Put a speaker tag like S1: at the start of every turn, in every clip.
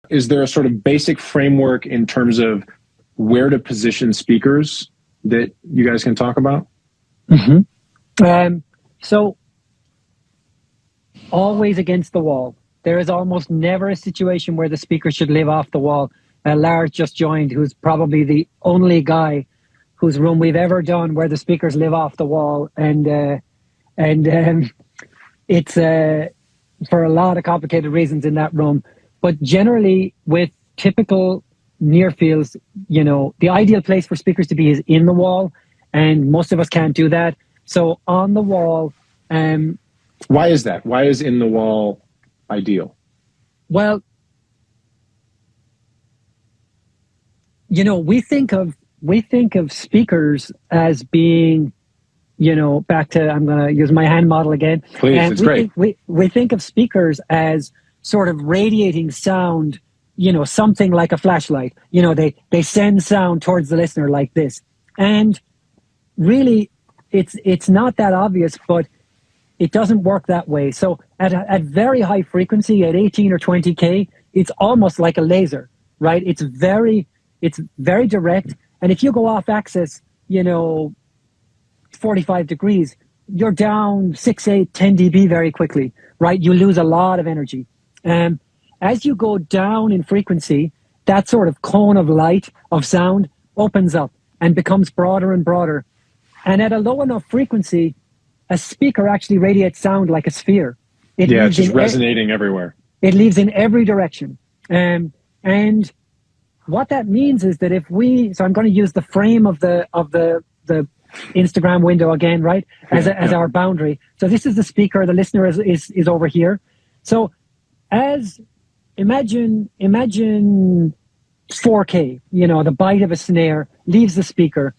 S1: Is there a sort of basic framework in terms of where to position speakers that you guys can talk about?
S2: So always against the wall. There is almost never a situation where the speaker should live off the wall. Lars just joined, who's probably the only guy whose room we've ever done where the speakers live off the wall. And it's for a lot of complicated reasons in that room. But generally, with typical near fields, you know, the ideal place for speakers to be is in the wall, and most of us can't do that. So on the wall.
S1: Why is that? Why is in the wall ideal?
S2: Well, you know, we think of speakers as being, you know, back to, I'm going to use my hand model again.
S1: Please, it's great.
S2: We think of speakers as sort of radiating sound, you know, something like a flashlight. You know, they send sound towards the listener like this. And really, it's not that obvious, but it doesn't work that way. So at very high frequency, at 18 or 20K, it's almost like a laser, right? It's very direct. And if you go off axis, you know, 45 degrees, you're down 6, 8, 10 dB very quickly, right? You lose a lot of energy. As you go down in frequency, that sort of cone of light, of sound, opens up and becomes broader and broader. And at a low enough frequency, a speaker actually radiates sound like a sphere.
S1: It's just resonating everywhere.
S2: It leaves in every direction. And what that means is that if so I'm going to use the frame of the Instagram window again, right? As our boundary. So this is the speaker, the listener is over here. So imagine 4K, you know, the bite of a snare leaves the speaker.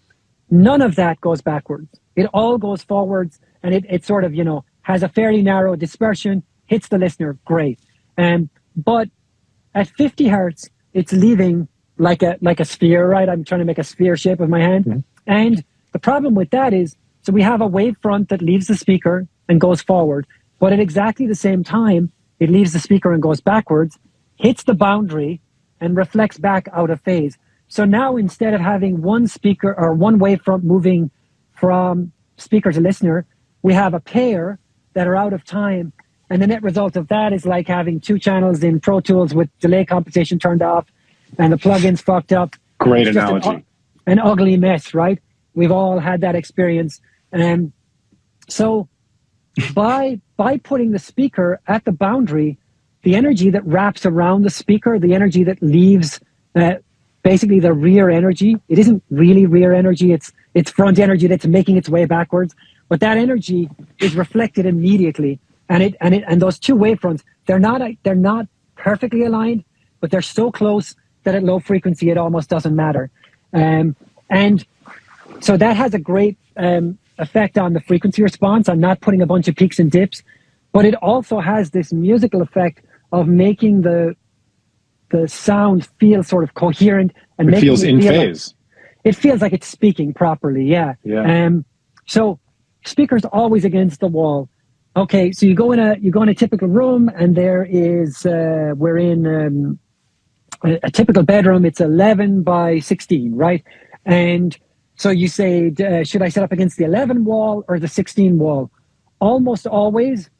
S2: None of that goes backwards. It all goes forwards, and it sort of, you know, has a fairly narrow dispersion, hits the listener, great. But at 50 hertz, it's leaving like a sphere, right? I'm trying to make a sphere shape with my hand. Mm-hmm. And the problem with that is, so we have a wave front that leaves the speaker and goes forward, but at exactly the same time, it leaves the speaker and goes backwards, hits the boundary, and reflects back out of phase. So now instead of having one speaker or one wavefront moving from speaker to listener, we have a pair that are out of time. And the net result of that is like having two channels in Pro Tools with delay compensation turned off and the plugins fucked up.
S1: Great analogy.
S2: An ugly mess, right? We've all had that experience. So by putting the speaker at the boundary, the energy that wraps around the speaker, the energy that leaves basically the rear energy, it isn't really rear energy, it's front energy that's making its way backwards, but that energy is reflected immediately. And those two wavefronts, they're not perfectly aligned, but they're so close that at low frequency it almost doesn't matter. And so that has a great effect on the frequency response. I'm not putting a bunch of peaks and dips, but it also has this musical effect of making the sound feel sort of coherent and
S1: it feels in phase.
S2: It feels like it's speaking properly. Yeah. So speakers always against the wall. Okay, so you go in a typical room, and there is we're in a typical bedroom. It's 11 by 16, right? And so you say, should I set up against the 11 wall or the 16 wall? Almost always,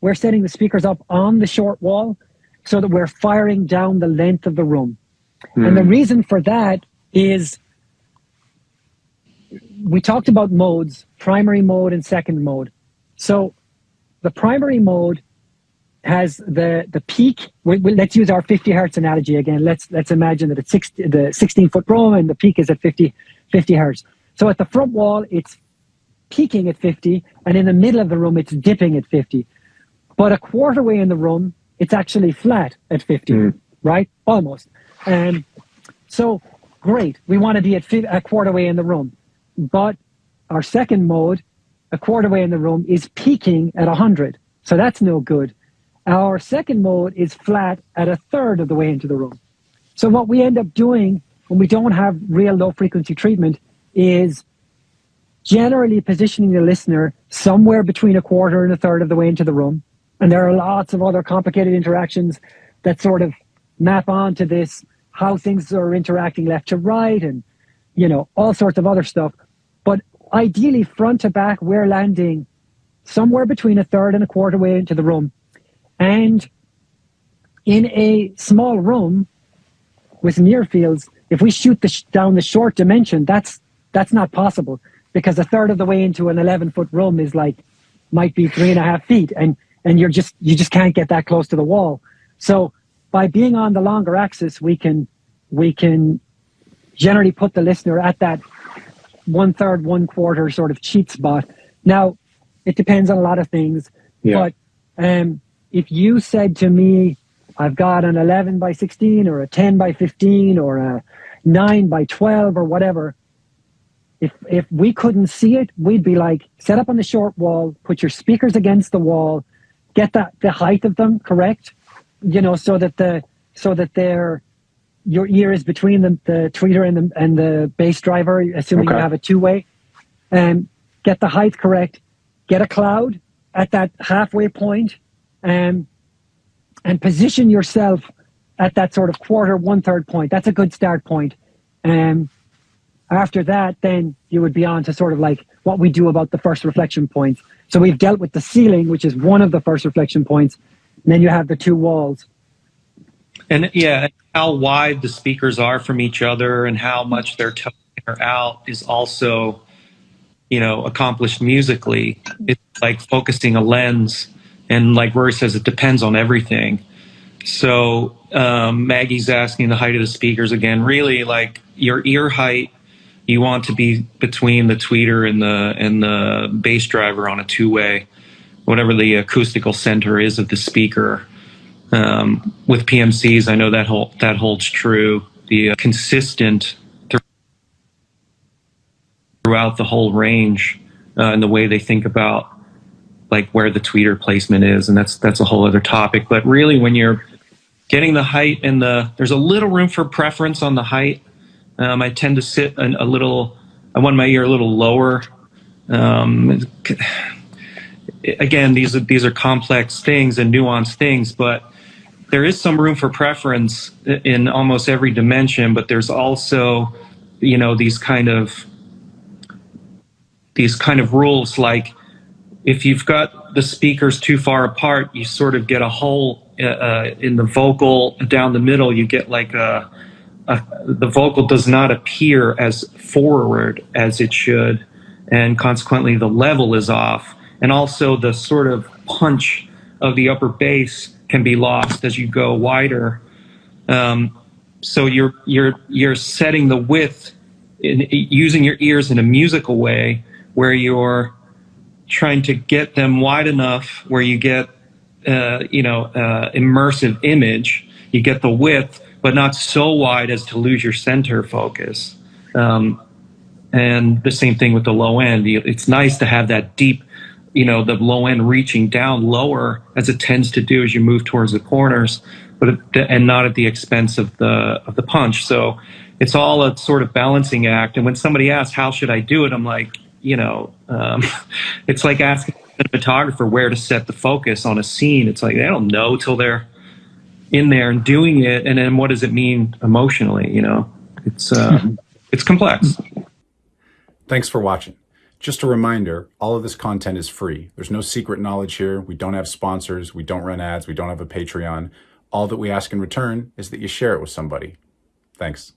S2: we're setting the speakers up on the short wall so that we're firing down the length of the room. And the reason for that is we talked about modes, primary mode and second mode. So the primary mode has the peak. Let's use our 50 hertz analogy again. Let's imagine that it's the 16-foot room and the peak is at 50 hertz. So at the front wall, it's peaking at 50, and in the middle of the room, it's dipping at 50. But a quarter way in the room, it's actually flat at 50, right? Almost. So great. We want to be at a quarter way in the room. But our second mode, a quarter way in the room, is peaking at 100. So that's no good. Our second mode is flat at a third of the way into the room. So what we end up doing when we don't have real low frequency treatment is generally positioning the listener somewhere between a quarter and a third of the way into the room. And there are lots of other complicated interactions that sort of map onto this how things are interacting left to right, and all sorts of other stuff. But ideally, front to back, we're landing somewhere between a third and a quarter way into the room. And in a small room with near fields, if we shoot down the short dimension, that's not possible, because a third of the way into an 11-foot room might be 3.5 feet, and you just can't get that close to the wall. So by being on the longer axis, we can generally put the listener at that 1/3, 1/4 sort of cheat spot. Now, it depends on a lot of things, but if you said to me, I've got an 11x16 or a 10x15 or a 9x12 or whatever, if we couldn't see it, we'd be like, set up on the short wall, put your speakers against the wall, get the height of them correct, so that your ear is between the tweeter and the bass driver, assuming you have a two-way, and get the height correct, get a cloud at that halfway point, and position yourself at that sort of 1/4, 1/3 point. That's a good start point. After that, then you would be on to sort of like what we do about the first reflection points. So we've dealt with the ceiling, which is one of the first reflection points, and then you have the two walls.
S3: And how wide the speakers are from each other and how much they're toning or out is also, accomplished musically. It's like focusing a lens, and like Rory says, it depends on everything. So Maggie's asking the height of the speakers again. Really, like your ear height, you want to be between the tweeter and the bass driver on a two-way, whatever the acoustical center is of the speaker. With PMCs, I know that holds true. The consistent throughout the whole range, and the way they think about like where the tweeter placement is, and that's a whole other topic. But really, when you're getting the height and there's a little room for preference on the height. I tend to sit a little. I want my ear a little lower. Again, these are complex things and nuanced things, but there is some room for preference in almost every dimension. But there's also, these kind of rules, like if you've got the speakers too far apart, you sort of get a hole in the vocal down the middle. You get like the vocal does not appear as forward as it should, and consequently the level is off. And also the sort of punch of the upper bass can be lost as you go wider. So you're setting the width, using your ears in a musical way, where you're trying to get them wide enough where you get immersive image. You get the width, but not so wide as to lose your center focus. And the same thing with the low end. It's nice to have that deep, the low end reaching down lower, as it tends to do as you move towards the corners, and not at the expense of the punch. So it's all a sort of balancing act. And when somebody asks, how should I do it? I'm like, it's like asking a photographer where to set the focus on a scene. It's like they don't know till they're in there and doing it, and then what does it mean emotionally? It's complex.
S4: Thanks for watching. Just a reminder, all of this content is free. There's no secret knowledge here. We don't have sponsors. We don't run ads. We don't have a Patreon. All that we ask in return is that you share it with somebody. Thanks.